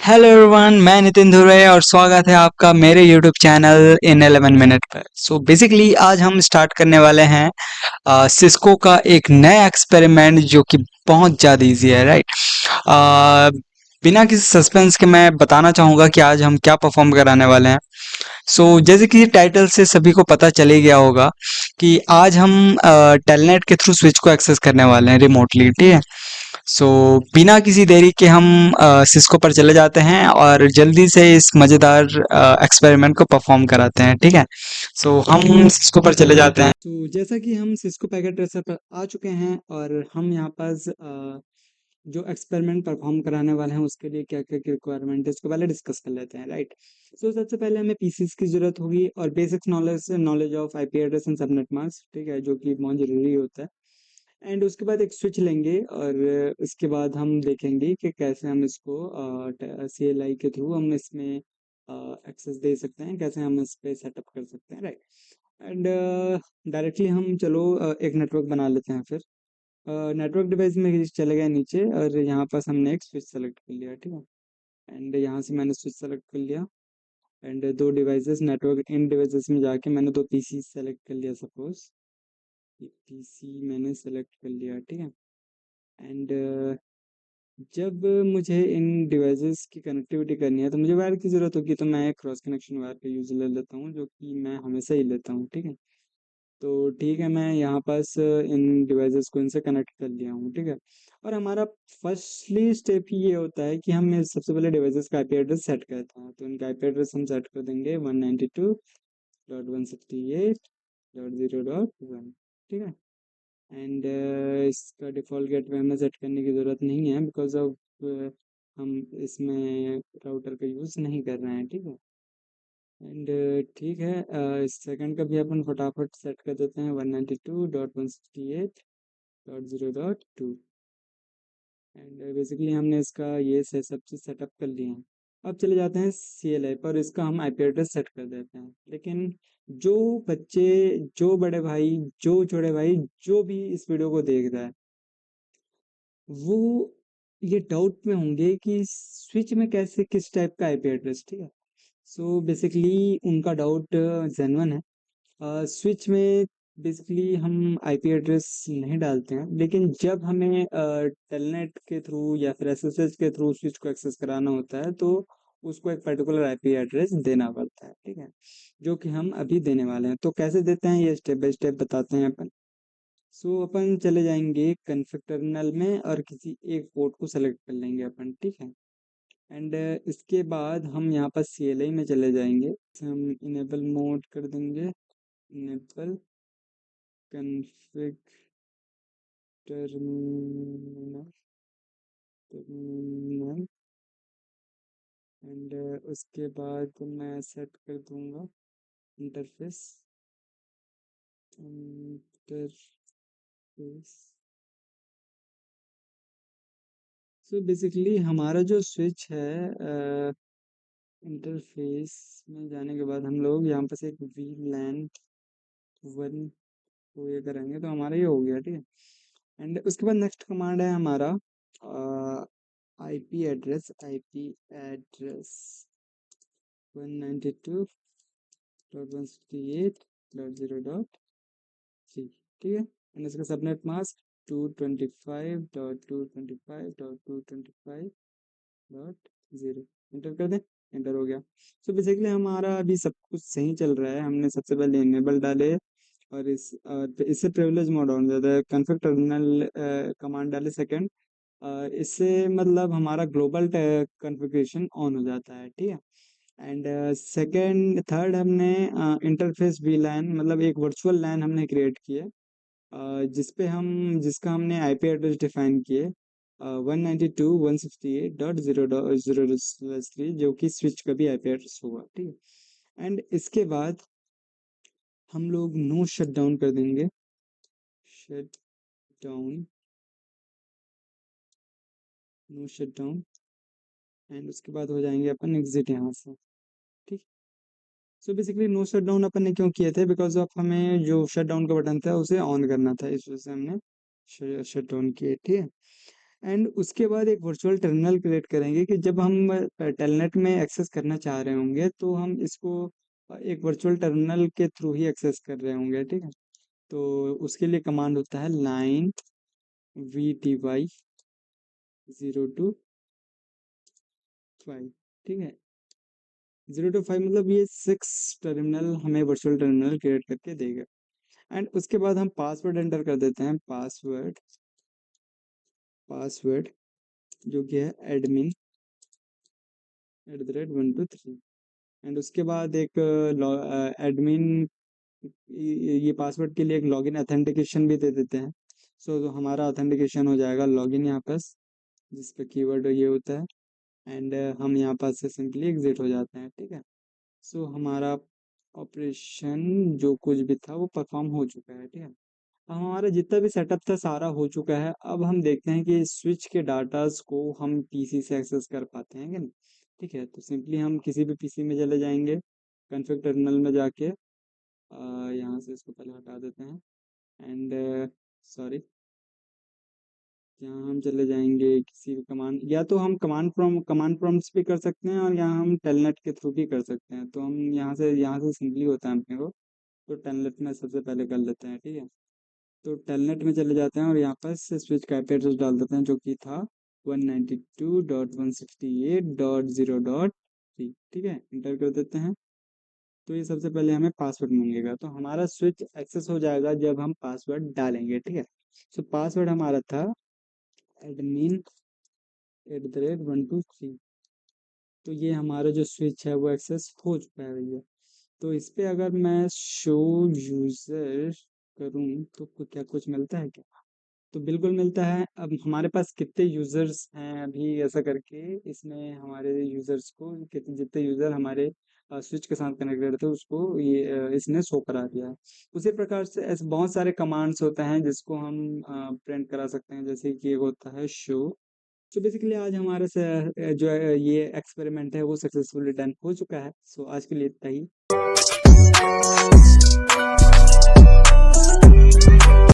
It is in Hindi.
हेलो एवरीवन, मैं नितिन धुर्वे और स्वागत है आपका मेरे यूट्यूब चैनल इन 11 मिनट पर। सो बेसिकली आज हम स्टार्ट करने वाले हैं सिस्को का एक नया एक्सपेरिमेंट जो कि बहुत ज़्यादा इजी है, राइट। बिना किसी सस्पेंस के मैं बताना चाहूँगा कि आज हम क्या परफॉर्म कराने वाले हैं। जैसे कि टाइटल से सभी को पता चल ही गया होगा कि आज हम टेलनेट के थ्रू स्विच को एक्सेस करने वाले हैं रिमोटली, ठीक है। सो बिना किसी देरी के हम सिस्को पर चले जाते हैं और जल्दी से इस मज़ेदार एक्सपेरिमेंट को परफॉर्म कराते हैं, ठीक है। हम सिस्को पर चले जाते हैं। तो जैसा कि हम सिस्को पैकेट ट्रेसर पर आ चुके हैं और हम यहाँ पास जो एक्सपेरिमेंट परफॉर्म कराने वाले हैं उसके लिए क्या क्या रिक्वायरमेंट है इसको पहले डिस्कस कर लेते हैं, राइट। सबसे पहले हमें पीसीस की ज़रूरत होगी और basic knowledge of IP address and subnet mask, ठीक है, जो कि बहुत ज़रूरी होता है। एंड उसके बाद एक स्विच लेंगे और इसके बाद हम देखेंगे कि कैसे हम इसको CLI के थ्रू हम इसमें एक्सेस दे सकते हैं, कैसे हम इस पे सेटअप कर सकते हैं, राइट। एंड डायरेक्टली हम चलो एक नेटवर्क बना लेते हैं फिर। नेटवर्क डिवाइस में चले गए नीचे और यहाँ पास हमने एक स्विच सेलेक्ट कर लिया, ठीक है। एंड यहाँ से मैंने स्विच सेलेक्ट कर लिया एंड दो डिवाइसेस नेटवर्क इन डिवाइसेस में जाके मैंने दो पीसी सेलेक्ट कर लिया। सपोज पीसी मैंने सेलेक्ट कर लिया, ठीक है। एंड जब मुझे इन डिवाइसेस की कनेक्टिविटी करनी है तो मुझे वायर की ज़रूरत होगी, तो मैं क्रॉस कनेक्शन वायर का यूज़ ले लेता हूँ, जो कि मैं हमेशा ही लेता हूँ, ठीक है। तो ठीक है, मैं यहाँ पास इन डिवाइसेस को इनसे कनेक्ट कर लिया हूँ, ठीक है। और हमारा फर्स्टली स्टेप ये होता है कि हम सबसे पहले डिवाइसेस का आईपी एड्रेस सेट करते हैं। तो इनका आईपी एड्रेस हम सेट कर देंगे 192.168.0.1, ठीक है। एंड इसका डिफ़ॉल्ट गेटवे हमें सेट करने की ज़रूरत नहीं है बिकॉज़ ऑफ हम इसमें राउटर का यूज़ नहीं कर रहे हैं, ठीक है। एंड ठीक है, इस सेकंड का भी अपन फटाफट सेट कर देते हैं 192.168.0.2। एंड बेसिकली हमने इसका ये से सब चीज़ सेटअप कर लिए हैं। अब चले जाते हैं CLI पर, इसका हम आईपी एड्रेस सेट कर देते हैं। लेकिन जो बच्चे, जो बड़े भाई, जो छोटे भाई, जो भी इस वीडियो को देख रहा है वो ये डाउट में होंगे कि स्विच में कैसे किस टाइप का आईपी एड्रेस, ठीक है। बेसिकली उनका डाउट जेन्युइन है। स्विच में बेसिकली हम आईपी एड्रेस नहीं डालते हैं, लेकिन जब हमें टेलनेट के थ्रू या फिर एसएसएच के थ्रू स्विच को एक्सेस कराना होता है तो उसको एक पर्टिकुलर आईपी एड्रेस देना पड़ता है, ठीक है, जो कि हम अभी देने वाले हैं। तो कैसे देते हैं ये स्टेप बाय स्टेप बताते हैं अपन। अपन चले जाएंगे कॉन्फ़िग टर्मिनल में और किसी एक पोर्ट को सेलेक्ट कर लेंगे अपन, ठीक है। एंड इसके बाद हम यहाँ पर CLI में चले जाएंगे, हम इनेबल मोड कर देंगे, enable config terminal terminal. And उसके बाद मैं सेट कर दूंगा इंटरफेस इंटरफेस। बेसिकली हमारा जो स्विच है, इंटरफेस में जाने के बाद हम लोग यहाँ पर से एक VLAN 1 को ये करेंगे तो हमारा ये हो गया, ठीक है। एंड उसके बाद नेक्स्ट कमांड है हमारा IP एड्रेस 192.168.0.3, ठीक है। एंड इसका सबनेट मास्क 225.225.225.0। एंटर कर दें, एंटर हो गया। बेसिकली हमारा अभी सब कुछ सही चल रहा है। हमने सबसे पहले इनेबल डाले और इससे प्रिविलेज मोड ऑन हो जाता है। कॉन्फ़िग टर्मिनल कमांड डाले सेकंड, इससे मतलब हमारा ग्लोबल कॉन्फ़िगरेशन ऑन हो जाता है, ठीक है। एंड सेकंड थर्ड हमने इंटरफेस VLAN मतलब एक वर्चुअल लैन हमने क्रिएट किया, जिसपे हम जिसका हमने आईपी एड्रेस डिफाइन किए 192.168.0.0/3, जो कि स्विच का भी आईपी एड्रेस होगा, ठीक है। एंड इसके बाद हम लोग नो शट डाउन कर देंगे, shut down, no shut down. And उसके बाद हो जाएंगे अपन एग्जिट यहाँ से, ठीक। बेसिकली नो शट डाउन अपन ने क्यों किए थे, बिकॉज ऑफ हमें जो शट डाउन का बटन था उसे ऑन करना था, इस वजह से हमने शट डाउन किए, ठीक है। एंड उसके बाद एक वर्चुअल टर्मिनल क्रिएट करेंगे कि जब हम टेलनेट में एक्सेस करना चाह रहे होंगे तो हम इसको एक वर्चुअल टर्मिनल के थ्रू ही एक्सेस कर रहे होंगे, ठीक है। तो उसके लिए कमांड होता है लाइन VTY 0 to 5, ठीक है। 0 to 5 मतलब ये 6 टर्मिनल हमें वर्चुअल टर्मिनल क्रिएट करके देगा। एंड उसके बाद हम पासवर्ड एंटर कर देते हैं, पासवर्ड पासवर्ड जो कि है admin @123। एंड उसके बाद एक एडमिन ये पासवर्ड के लिए एक लॉगिन ऑथेंटिकेशन भी दे देते हैं। सो तो हमारा ऑथेंटिकेशन हो जाएगा लॉगिन यहाँ पर, जिस पे कीवर्ड ये होता है। एंड हम यहाँ पर से सिंपली एग्जिट हो जाते हैं, ठीक है। सो हमारा ऑपरेशन जो कुछ भी था वो परफॉर्म हो चुका है, ठीक है। अब हमारा जितना भी सेटअप था सारा हो चुका है। अब हम देखते हैं कि स्विच के डाटाज को हम पीसी से एक्सेस कर पाते हैं कि नहीं, ठीक है। तो सिंपली हम किसी भी पीसी में चले जाएंगे, कॉन्फ़िग टर्मिनल में जाके यहाँ से इसको पहले हटा देते हैं। एंड सॉरी, यहाँ हम चले जाएंगे किसी भी कमांड, या तो हम कमांड प्रॉम्प्ट्स भी कर सकते हैं और यहाँ हम टेलनेट के थ्रू भी कर सकते हैं। तो हम यहाँ से सिंपली होता है अपने को, तो टेलनेट में सबसे पहले कर लेते हैं, ठीक है। तो टेलनेट में चले जाते हैं और यहाँ पर से स्विच का IP एड्रेस डाल देते हैं जो कि था 192.168.0.3, ठीक है। इंटर कर देते हैं। तो ये सबसे पहले हमें पासवर्ड मांगेगा, तो हमारा स्विच एक्सेस हो जाएगा जब हम पासवर्ड डालेंगे, ठीक है। सो पासवर्ड हमारा था admin@123। तो ये हमारा जो स्विच है वो एक्सेस हो चुका है भैया। तो इस पे अगर मैं शो यूज़र करूँ तो क्या कुछ मिलता है क्या? तो बिल्कुल मिलता है। अब हमारे पास कितने यूज़र्स हैं अभी ऐसा करके, इसमें हमारे यूज़र्स को कितने जितने यूज़र हमारे स्विच के साथ कनेक्टेड थे उसको ये इसने शो करा दिया है। उसी प्रकार से ऐसे बहुत सारे कमांड्स होते हैं जिसको हम प्रिंट करा सकते हैं, जैसे कि एक होता है शो। तो बेसिकली आज हमारे से जो है ये एक्सपेरिमेंट है वो सक्सेसफुली डन हो चुका है। सो आज के लिए इतना ही।